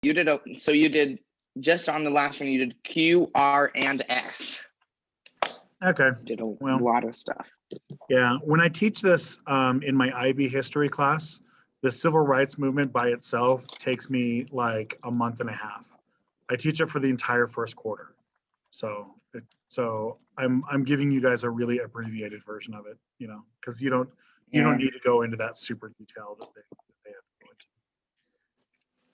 You did so you did just on the last one. You did Q, R, and S. Okay. You did a Well, lot of stuff. yeah. When I teach this in my IB history class, the civil rights movement by itself takes me like a month and a half. I teach it for the entire first quarter. So I'm giving you guys a really abbreviated version of it, you know, because you don't need to go into that super detailed that they have to go into.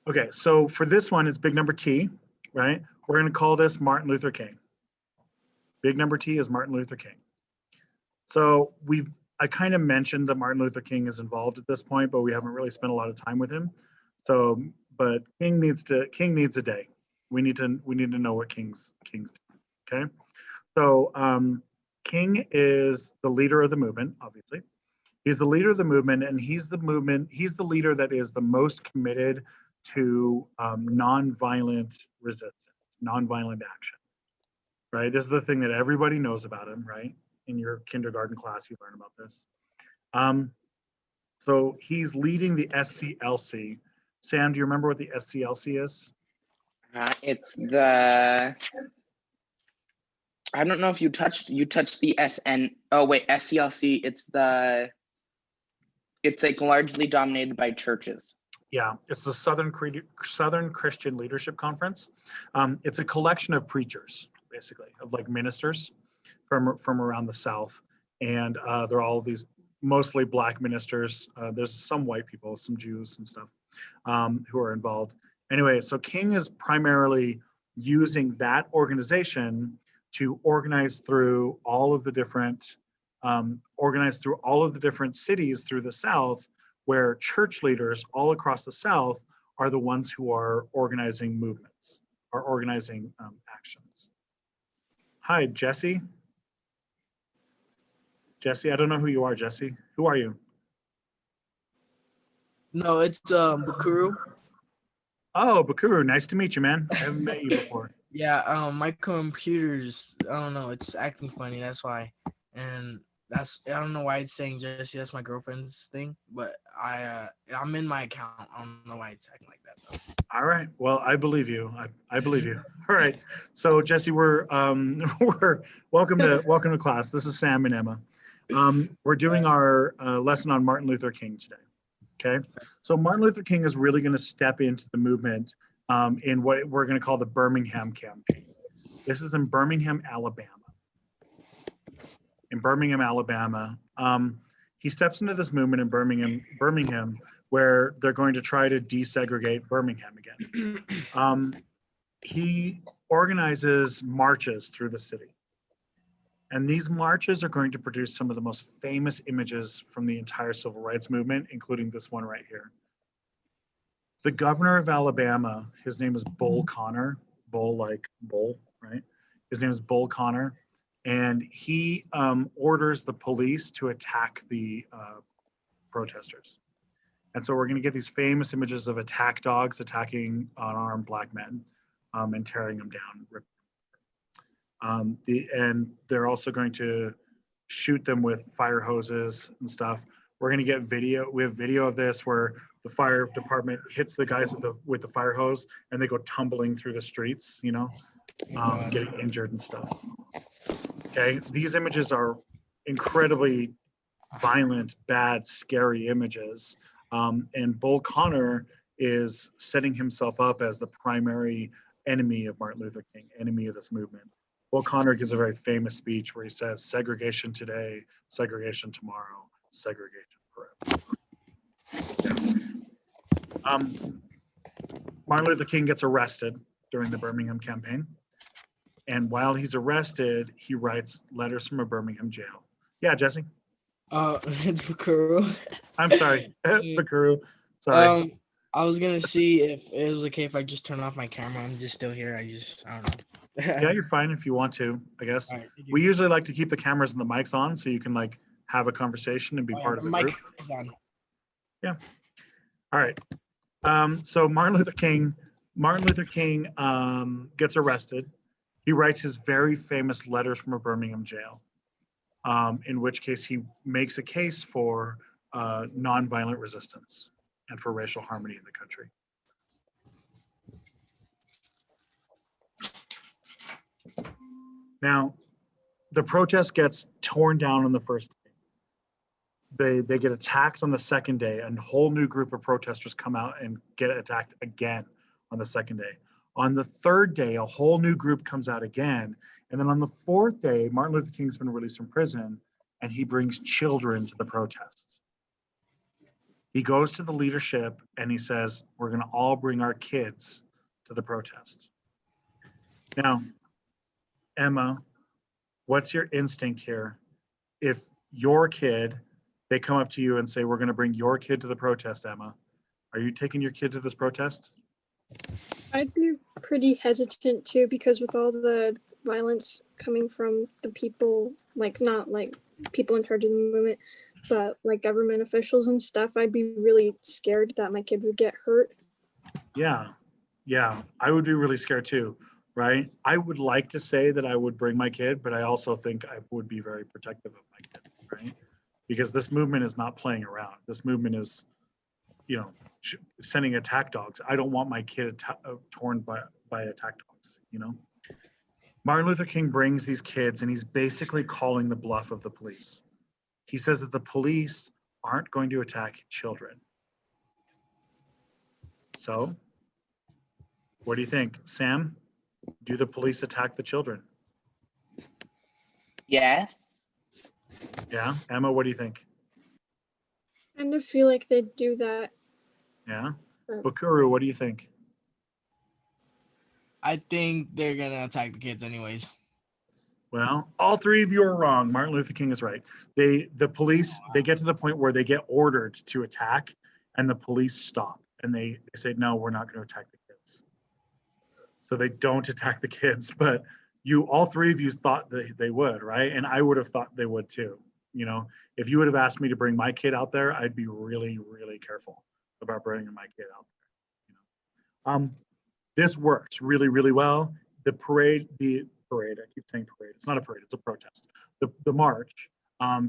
Okay, so for this one, it's big number T, right? We're going to call this Martin Luther King. Big number T is Martin Luther King. So I kind of mentioned that Martin Luther King is involved at this point, but we haven't really spent a lot of time with him. So, but King needs a day. We need to know what King's doing. Okay. So King is the leader of the movement, obviously. He's the leader of the movement, and he's the leader that is the most committed to nonviolent resistance, nonviolent action. Right? This is the thing that everybody knows about him, right? In your kindergarten class, you learn about this. So he's leading the SCLC. Sam, do you remember what the SCLC is? It's the, I don't know if you touched the SN. Oh wait, SCLC. It's like largely dominated by churches. Yeah, it's the Southern Christian Leadership Conference. It's a collection of preachers, basically, of like ministers from around the South, and they're all these mostly Black ministers. There's some white people, some Jews and stuff who are involved. Anyway, so King is primarily using that organization to organize through all of the different cities through the South, where church leaders all across the South are the ones who are organizing movements, are organizing actions. Hi, Jesse. Jesse, I don't know who you are, Jesse. Who are you? No, it's Bukuru. Oh, Bukuru, nice to meet you, man. I haven't met you before. Yeah, my computer's, I don't know, it's acting funny, that's why. And I don't know why it's saying Jesse, that's my girlfriend's thing, but I'm in my account. I don't know why it's acting like that though. All right. Well, I believe you. I believe you. All right. So Jesse, we're welcome to class. This is Sam and Emma. We're doing our lesson on Martin Luther King today. Okay. So Martin Luther King is really going to step into the movement in what we're going to call the Birmingham campaign. This is in Birmingham, Alabama. In Birmingham, Alabama, he steps into this movement in Birmingham, where they're going to try to desegregate Birmingham again. He organizes marches through the city. And these marches are going to produce some of the most famous images from the entire civil rights movement, including this one right here. The governor of Alabama, his name is Bull Connor, Bull like bull, right? His name is Bull Connor. And he orders the police to attack the protesters. And so we're going to get these famous images of attack dogs attacking unarmed Black men and tearing them down. And they're also going to shoot them with fire hoses and stuff. We're going to get video. We have video of this where the fire department hits the guys with the fire hose and they go tumbling through the streets, you know, getting injured and stuff. Okay, these images are incredibly violent, bad, scary images. And Bull Connor is setting himself up as the primary enemy of Martin Luther King, enemy of this movement. Bull Connor gives a very famous speech where he says, segregation today, segregation tomorrow, segregation forever. Yeah. Martin Luther King gets arrested during the Birmingham campaign. And while he's arrested, he writes letters from a Birmingham jail. Yeah, Jesse? It's Bukuru. I'm sorry, Bukuru. Sorry. I was gonna see if it was okay if I just turn off my camera. I'm just still here. I don't know. Yeah, you're fine if you want to, I guess. Right, we usually like to keep the cameras and the mics on so you can like have a conversation and be part of the group. Yeah. All right. So Martin Luther King gets arrested. He writes his very famous letters from a Birmingham jail, in which case he makes a case for nonviolent resistance and for racial harmony in the country. Now, the protest gets torn down on the first day. They get attacked on the second day, and a whole new group of protesters come out and get attacked again on the second day. On the third day, a whole new group comes out again. And then on the fourth day, Martin Luther King's been released from prison, and he brings children to the protests. He goes to the leadership and he says, we're going to all bring our kids to the protest. Now, Emma, what's your instinct here? If your kid, they come up to you and say, we're going to bring your kid to the protest, Emma, are you taking your kid to this protest? I'd be pretty hesitant too, because with all the violence coming from the people, like not like people in charge of the movement, but like government officials and stuff, I'd be really scared that my kid would get hurt. Yeah, I would be really scared too, right? I would like to say that I would bring my kid, but I also think I would be very protective of my kid, right? Because this movement is not playing around. This movement is, sending attack dogs. I don't want my kid torn by attack dogs, Martin Luther King brings these kids and he's basically calling the bluff of the police. He says that the police aren't going to attack children. So, what do you think? Sam, do the police attack the children? Yes. Yeah. Emma, what do you think? I kind of feel like they'd do that. Yeah. Bukuru, what do you think? I think they're gonna attack the kids anyways. Well, all three of you are wrong. Martin Luther King is right. The police, they get to the point where they get ordered to attack and the police stop and they say, no, we're not going to attack the kids. So they don't attack the kids, but all three of you thought that they would, right? And I would have thought they would too. If you would have asked me to bring my kid out there, I'd be really, really careful about bringing my kid out there. This works really, really well. The parade, I keep saying parade, it's not a parade, it's a protest. The march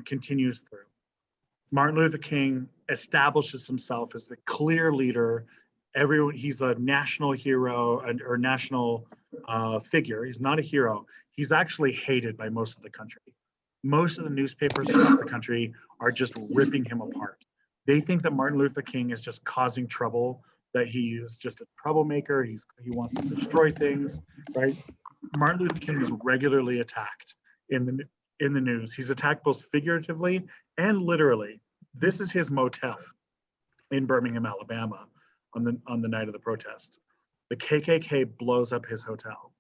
continues through. Martin Luther King establishes himself as the clear leader. He's a national hero or national figure. He's not a hero. He's actually hated by most of the country. Most of the newspapers across the country are just ripping him apart. They think that Martin Luther King is just causing trouble, that he is just a troublemaker. He wants to destroy things, right? Martin Luther King is regularly attacked in the news. He's attacked both figuratively and literally. This is his motel in Birmingham, Alabama, on the night of the protest. The KKK blows up his hotel,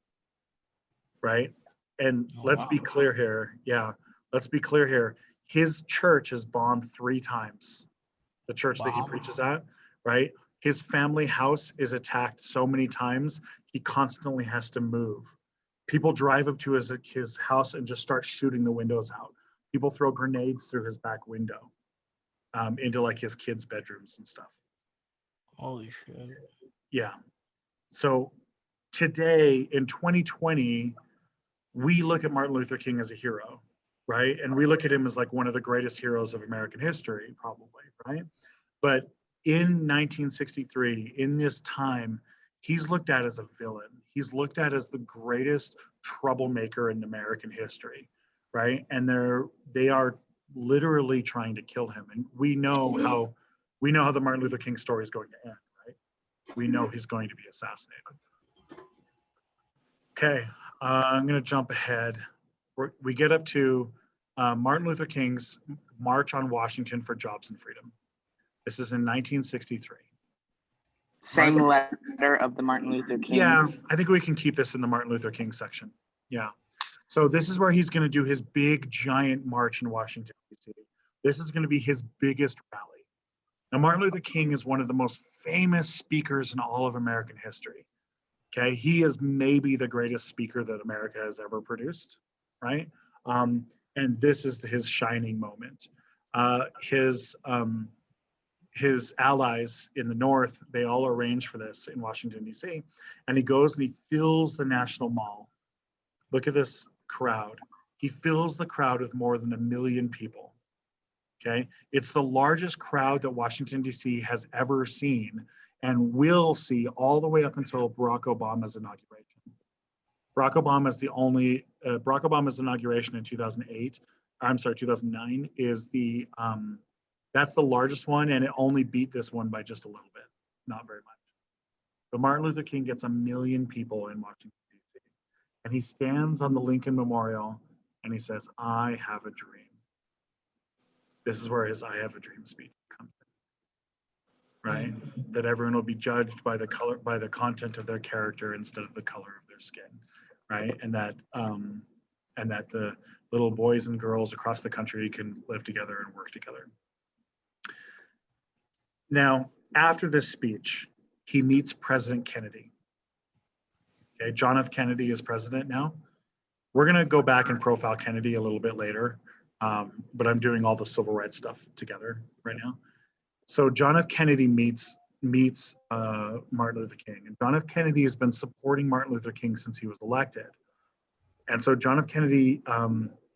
right? And let's be clear here. Yeah, let's be clear here. His church is bombed 3 times. The church that he preaches at, right? His family house is attacked so many times, he constantly has to move. People drive up to his house and just start shooting the windows out. People throw grenades through his back window into like his kids' bedrooms and stuff. Holy shit. Yeah. So today in 2020, we look at Martin Luther King as a hero, right? And we look at him as like one of the greatest heroes of American history, probably, right? But in 1963, in this time, he's looked at as a villain. He's looked at as the greatest troublemaker in American history, right? And they are literally trying to kill him. And we know how the Martin Luther King story is going to end, right? We know he's going to be assassinated. Okay, I'm going to jump ahead. We get up to Martin Luther King's March on Washington for Jobs and Freedom. This is in 1963. Same letter of the Martin Luther King. Yeah, I think we can keep this in the Martin Luther King section. Yeah. So this is where he's going to do his big giant march in Washington, D.C. This is going to be his biggest rally. Now, Martin Luther King is one of the most famous speakers in all of American history. Okay, he is maybe the greatest speaker that America has ever produced, right? And this is his shining moment. His allies in the North, they all arrange for this in Washington, D.C. And he goes and he fills the National Mall. Look at this crowd. He fills the crowd with more than 1 million people. Okay, it's the largest crowd that Washington, D.C. has ever seen and will see all the way up until Barack Obama's inauguration. Barack Obama is the only, Barack Obama's inauguration in 2008, I'm sorry, 2009 is the, that's the largest one, and it only beat this one by just a little bit, not very much. But Martin Luther King gets 1 million people in Washington, D.C. And he stands on the Lincoln Memorial and he says, I have a dream. This is where his I have a dream speech comes in, right? That everyone will be judged by the color, by the content of their character instead of the color of their skin, right? And that the little boys and girls across the country can live together and work together. Now, after this speech, he meets President Kennedy. Okay, John F. Kennedy is president now. We're gonna go back and profile Kennedy a little bit later, but I'm doing all the civil rights stuff together right now. So John F. Kennedy meets Martin Luther King, and John F. Kennedy has been supporting Martin Luther King since he was elected. And so John F. Kennedy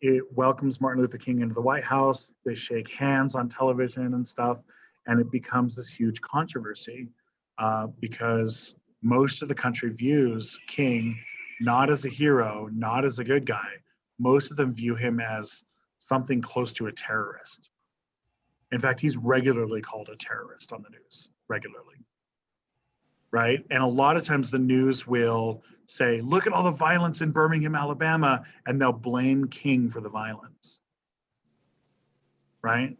it welcomes Martin Luther King into the White House. They shake hands on television and stuff, and it becomes this huge controversy because most of the country views King not as a hero, not as a good guy. Most of them view him as something close to a terrorist. In fact, he's regularly called a terrorist on the news, regularly. Right? And a lot of times the news will say, look at all the violence in Birmingham, Alabama, and they'll blame King for the violence. Right?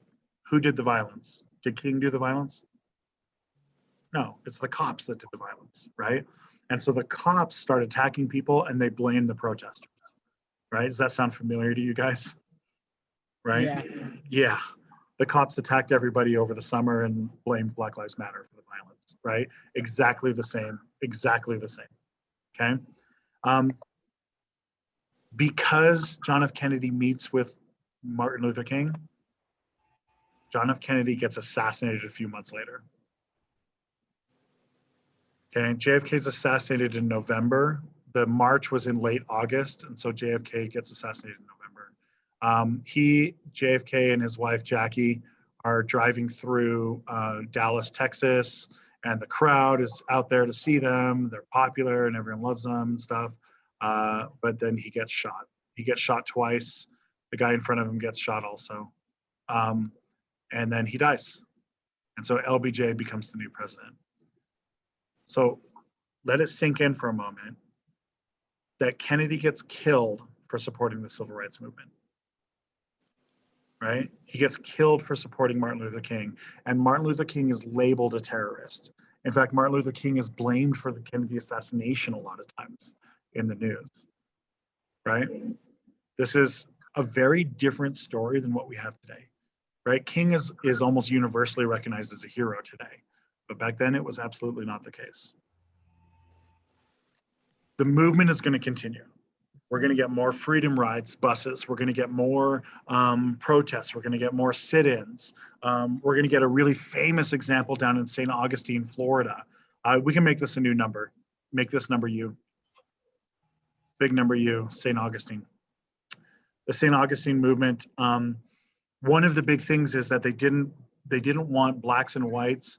Who did the violence? Did King do the violence? No, it's the cops that did the violence, right? And so the cops start attacking people and they blame the protesters, right? Does that sound familiar to you guys? Right? Yeah. Yeah. The cops attacked everybody over the summer and blamed Black Lives Matter for the violence, right? Exactly the same, okay? Because John F. Kennedy meets with Martin Luther King, John F. Kennedy gets assassinated a few months later. Okay, JFK is assassinated in November. The march was in late August, and so JFK gets assassinated in November. JFK and his wife Jackie are driving through Dallas, Texas, and the crowd is out there to see them. They're popular and everyone loves them and stuff. But then he gets shot. He gets shot twice. The guy in front of him gets shot also. And then he dies. And so LBJ becomes the new president. So let it sink in for a moment that Kennedy gets killed for supporting the civil rights movement. Right? He gets killed for supporting Martin Luther King, and Martin Luther King is labeled a terrorist. In fact, Martin Luther King is blamed for the Kennedy assassination a lot of times in the news. Right? This is a very different story than what we have today. Right? King is almost universally recognized as a hero today. But back then, it was absolutely not the case. The movement is going to continue. We're going to get more freedom rides buses. We're going to get more protests. We're going to get more sit-ins. We're going to get a really famous example down in St. Augustine, Florida. We can make this a new number. Make this number U. Big number U, St. Augustine. The St. Augustine movement, one of the big things is that they didn't want blacks and whites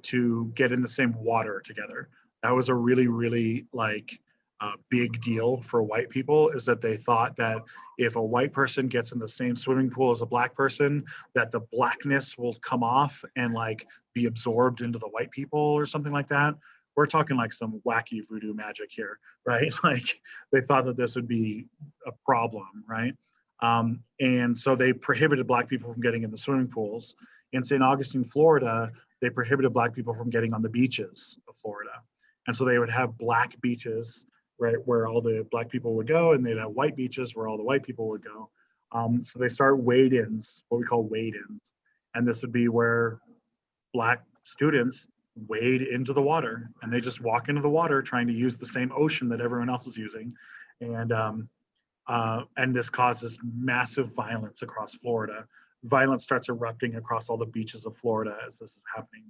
to get in the same water together. That was a really, really big deal for white people, is that they thought that if a white person gets in the same swimming pool as a black person, that the blackness will come off and be absorbed into the white people or something like that. We're talking some wacky voodoo magic here, right? They thought that this would be a problem, right? And so they prohibited black people from getting in the swimming pools. In St. Augustine, Florida, they prohibited black people from getting on the beaches of Florida. And so they would have black beaches, right, where all the black people would go, and they'd have white beaches where all the white people would go. So they start wade-ins, what we call wade-ins. And this would be where black students wade into the water, and they just walk into the water trying to use the same ocean that everyone else is using. And this causes massive violence across Florida. Violence starts erupting across all the beaches of Florida as this is happening.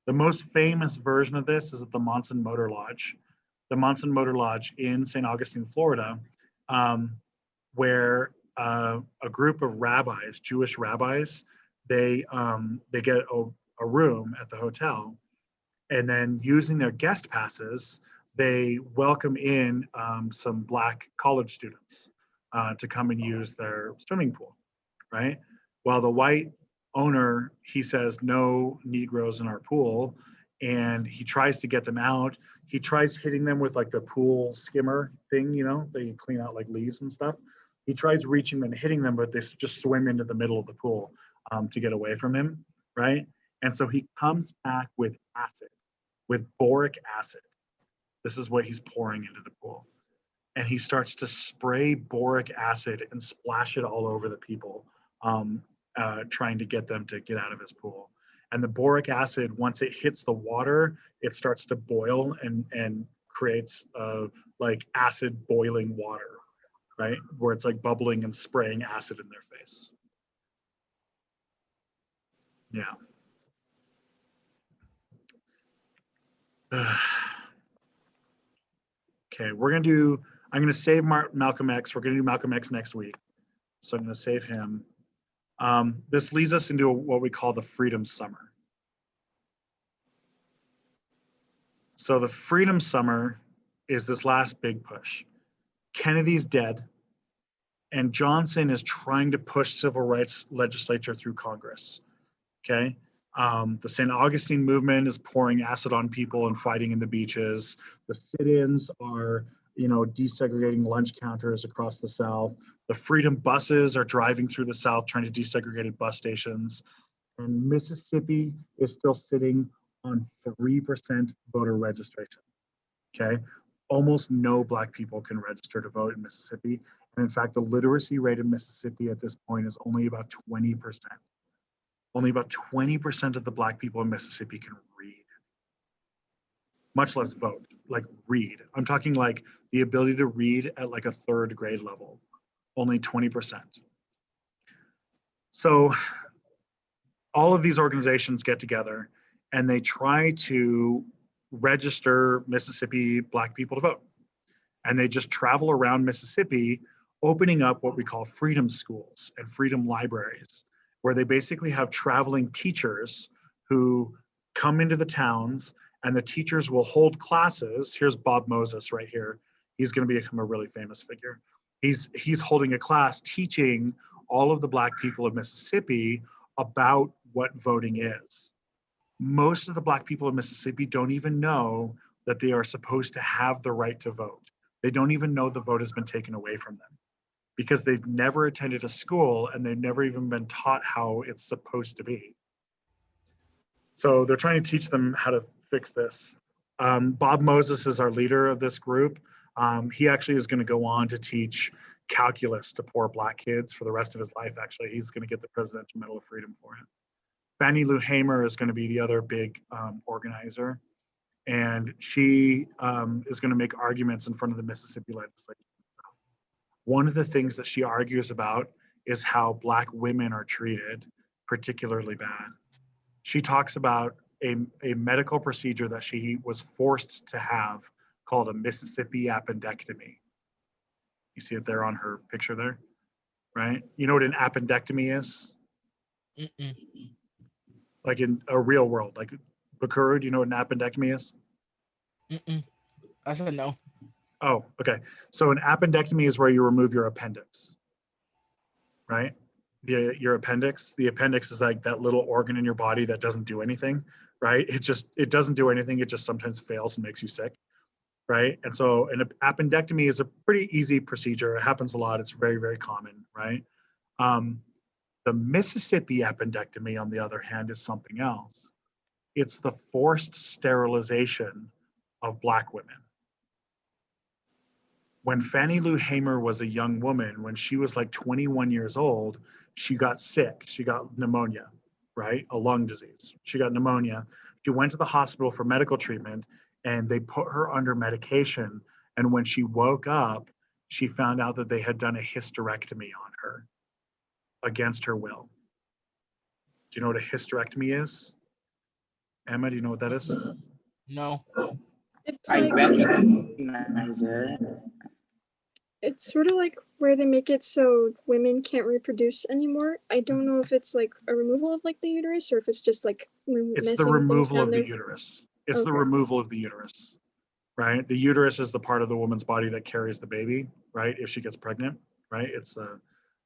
The most famous version of this is at the Monson Motor Lodge. The Monson Motor Lodge in St. Augustine, Florida, where a group of rabbis, Jewish rabbis, they get a room at the hotel, and then using their guest passes, they welcome in some Black college students to come and use their swimming pool, right? While the white owner, he says, no Negroes in our pool, and he tries to get them out. He tries hitting them with like the pool skimmer thing, you know, they clean out like leaves and stuff. He tries reaching them and hitting them, but they just swim into the middle of the pool to get away from him, right? And so he comes back with acid, with boric acid. This is what he's pouring into the pool. And he starts to spray boric acid and splash it all over the people, trying to get them to get out of his pool. And the boric acid, once it hits the water, it starts to boil and creates like acid boiling water, right? Where it's like bubbling and spraying acid in their face. Yeah. Okay, I'm gonna save Malcolm X. We're gonna do Malcolm X next week. So I'm gonna save him. This leads us into what we call the Freedom Summer. So the Freedom Summer is this last big push. Kennedy's dead, and Johnson is trying to push civil rights legislature through Congress. Okay. The St. Augustine movement is pouring acid on people and fighting in the beaches. The sit-ins are, desegregating lunch counters across the South. The Freedom buses are driving through the South trying to desegregate bus stations. And Mississippi is still sitting on 3% voter registration. Okay. Almost no Black people can register to vote in Mississippi. And in fact, the literacy rate in Mississippi at this point is only about 20%. Only about 20% of the Black people in Mississippi can read, much less vote, like read. I'm talking like the ability to read at like a 3rd grade level, only 20%. So all of these organizations get together and they try to register Mississippi Black people to vote. And they just travel around Mississippi, opening up what we call freedom schools and freedom libraries, where they basically have traveling teachers who come into the towns, and the teachers will hold classes. Here's Bob Moses right here. He's going to become a really famous figure. He's holding a class teaching all of the Black people of Mississippi about what voting is. Most of the Black people of Mississippi don't even know that they are supposed to have the right to vote. They don't even know the vote has been taken away from them, because they've never attended a school and they've never even been taught how it's supposed to be. So they're trying to teach them how to fix this. Bob Moses is our leader of this group. He actually is going to go on to teach calculus to poor Black kids for the rest of his life. Actually, he's going to get the Presidential Medal of Freedom for it. Fannie Lou Hamer is going to be the other big organizer. And she is going to make arguments in front of the Mississippi legislature. One of the things that she argues about is how Black women are treated particularly bad. She talks about a medical procedure that she was forced to have called a Mississippi appendectomy. You see it there on her picture there, right? You know what an appendectomy is? Mm-mm. Like in a real world, like Bakuru, do you know what an appendectomy is? Mm-mm. I said no. Oh, okay. So an appendectomy is where you remove your appendix, right? Your appendix. The appendix is like that little organ in your body that doesn't do anything, right? It doesn't do anything. It just sometimes fails and makes you sick, right? And so an appendectomy is a pretty easy procedure. It happens a lot. It's very, very common, right? The Mississippi appendectomy, on the other hand, is something else. It's the forced sterilization of Black women. When Fannie Lou Hamer was a young woman, when she was like 21 years old, she got sick. She got pneumonia, right? A lung disease. She got pneumonia. She went to the hospital for medical treatment and they put her under medication. And when she woke up, she found out that they had done a hysterectomy on her against her will. Do you know what a hysterectomy is? Emma, do you know what that is? No. It's I like recognize it. it's sort of like where they make it so women can't reproduce anymore. I don't know if it's like a removal of like the uterus or if it's just like It's messing the things removal down of the there. uterus. It's the Okay. removal of the uterus, right? The uterus is the part of the woman's body that carries the baby, right? If she gets pregnant, right?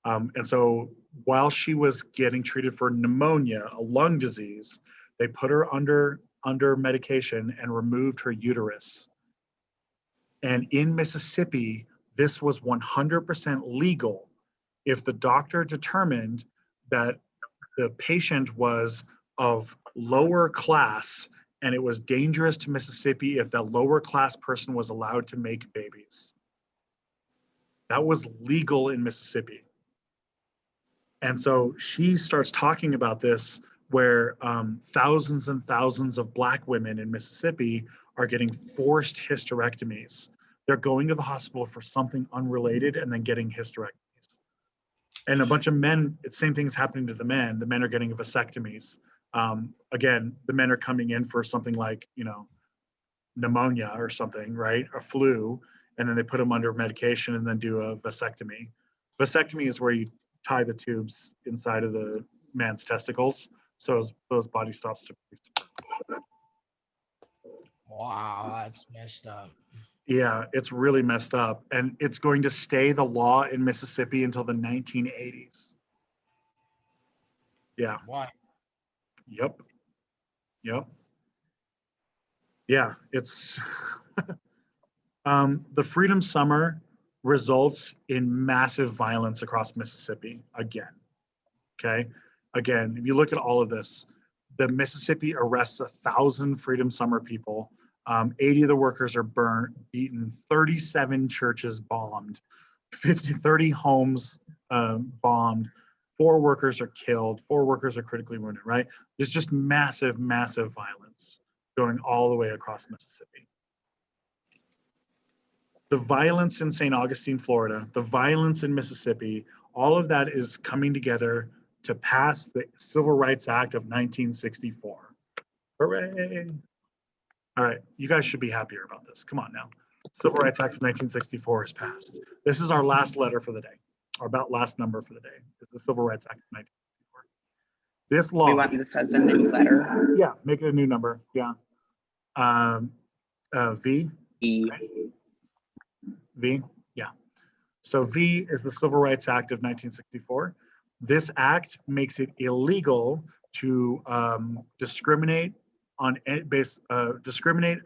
And so while she was getting treated for pneumonia, a lung disease, they put her under medication and removed her uterus. And in Mississippi, this was 100% legal if the doctor determined that the patient was of lower class and it was dangerous to Mississippi if that lower class person was allowed to make babies. That was legal in Mississippi. And so she starts talking about this where thousands and thousands of Black women in Mississippi are getting forced hysterectomies. They're going to the hospital for something unrelated and then getting hysterectomies. And a bunch of men, same thing's happening to the men. The men are getting vasectomies. Again, the men are coming in for something like, pneumonia or something, right? A flu, and then they put them under medication and then do a vasectomy. Vasectomy is where you tie the tubes inside of the man's testicles so those body stops to produce. Wow, that's messed up. Yeah, it's really messed up. And it's going to stay the law in Mississippi until the 1980s. Yeah. Why? Yep. Yeah, it's the Freedom Summer results in massive violence across Mississippi again. Okay. Again, if you look at all of this, the Mississippi arrests 1,000 Freedom Summer people. 80 of the workers are burnt, beaten, 37 churches bombed, 30 homes bombed, 4 workers are killed, 4 workers are critically wounded, right? There's just massive, massive violence going all the way across Mississippi. The violence in St. Augustine, Florida, the violence in Mississippi, all of that is coming together to pass the Civil Rights Act of 1964. Hooray. All right, you guys should be happier about this. Come on now. Civil Rights Act of 1964 is passed. This is our last letter for the day, our about last number for the day. It's the Civil Rights Act of 1964. This law. We want this as a new letter. Yeah, make it a new number. Yeah. V. E. Right? V, yeah. So V is the Civil Rights Act of 1964. This act makes it illegal to discriminate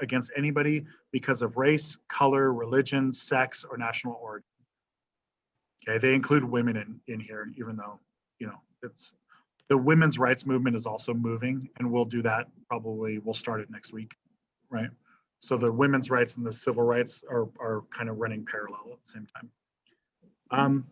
against anybody because of race, color, religion, sex, or national origin. Okay, they include women in here, even though it's the women's rights movement is also moving, and we'll do that probably. We'll start it next week, right? So the women's rights and the civil rights are kind of running parallel at the same time.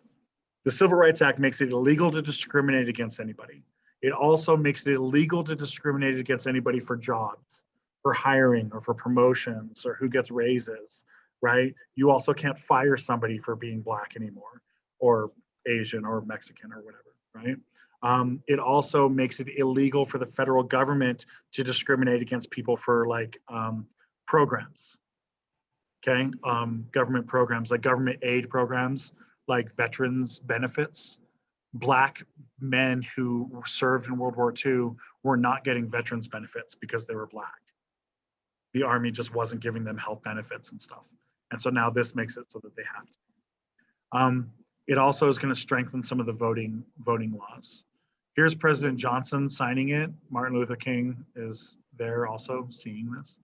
The Civil Rights Act makes it illegal to discriminate against anybody. It also makes it illegal to discriminate against anybody for jobs, for hiring, or for promotions, or who gets raises, right? You also can't fire somebody for being Black anymore, or Asian, or Mexican, or whatever, right? It also makes it illegal for the federal government to discriminate against people for programs, okay? Government programs, like government aid programs, like veterans benefits. Black men who served in World War II were not getting veterans benefits because they were Black. The Army just wasn't giving them health benefits and stuff. And so now this makes it so that they have to. It also is going to strengthen some of the voting laws. Here's President Johnson signing it. Martin Luther King is there also seeing this.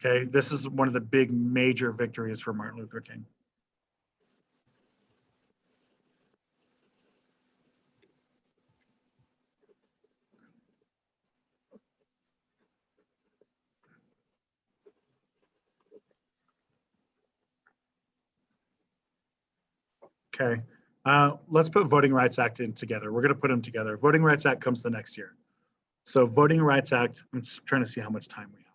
Okay, this is one of the big major victories for Martin Luther King. Okay, let's put Voting Rights Act in together. We're going to put them together. Voting Rights Act comes the next year. So Voting Rights Act, I'm just trying to see how much time we have.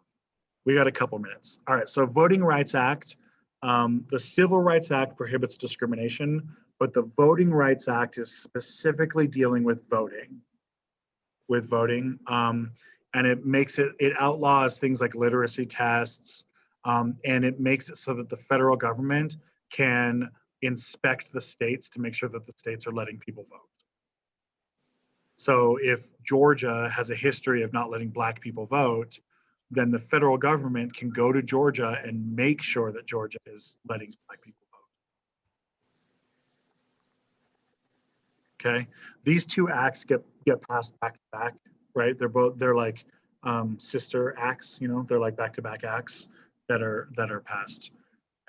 We got a couple minutes. All right, so Voting Rights Act, the Civil Rights Act prohibits discrimination, but the Voting Rights Act is specifically dealing with voting. And it outlaws things like literacy tests, and it makes it so that the federal government can inspect the states to make sure that the states are letting people vote. So if Georgia has a history of not letting Black people vote, then the federal government can go to Georgia and make sure that Georgia is letting Black people vote. Okay, these two acts get passed back to back, right? They're like sister acts, you know, they're like back to back acts that are passed.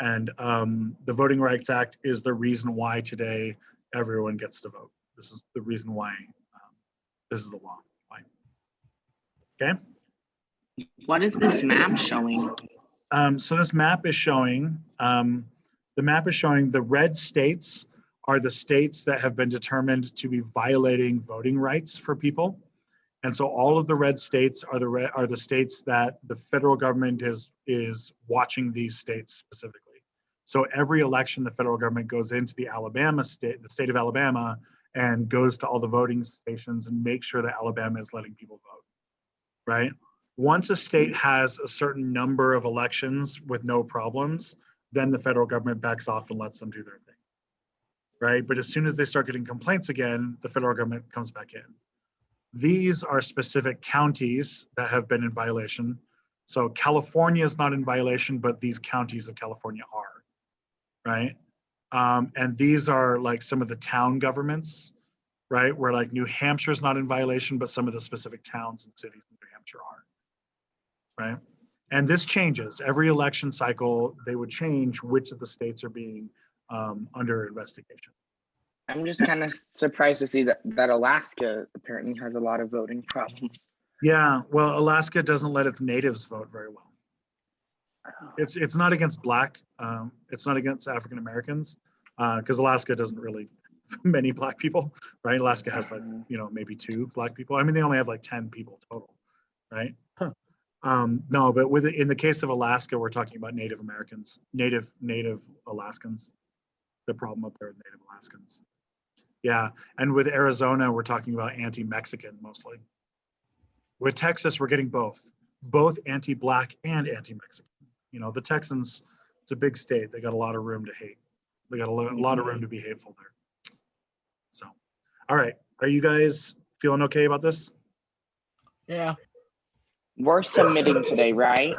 And the Voting Rights Act is the reason why today everyone gets to vote. This is the reason why this is the law. Why? Okay. What is this map showing? So this map is showing, the red states are the states that have been determined to be violating voting rights for people. And so all of the red states are the states that the federal government is watching these states specifically. So every election, the federal government goes into the state of Alabama, and goes to all the voting stations and makes sure that Alabama is letting people vote, right? Once a state has a certain number of elections with no problems, then the federal government backs off and lets them do their thing, right? But as soon as they start getting complaints again, the federal government comes back in. These are specific counties that have been in violation. So California is not in violation, but these counties of California are, right? And these are like some of the town governments, right? Where like New Hampshire is not in violation, but some of the specific towns and cities in New Hampshire are, right? And this changes every election cycle. They would change which of the states are being under investigation. I'm just kind of surprised to see that Alaska apparently has a lot of voting problems. Yeah, well, Alaska doesn't let its natives vote very well. It's not against Black, it's not against African Americans, because Alaska doesn't really many Black people, right? Alaska has like, you know, maybe 2 Black people. I mean, they only have like 10 people total, right? No, but in the case of Alaska, we're talking about Native Americans, Native Alaskans. The problem up there with Native Alaskans. Yeah, and with Arizona, we're talking about anti-Mexican mostly. With Texas, we're getting both anti-Black and anti-Mexican. You know, the Texans, it's a big state. They got a lot of room to hate. They got a lot of room to be hateful there. So, all right, are you guys feeling okay about this? Yeah. We're submitting today, right?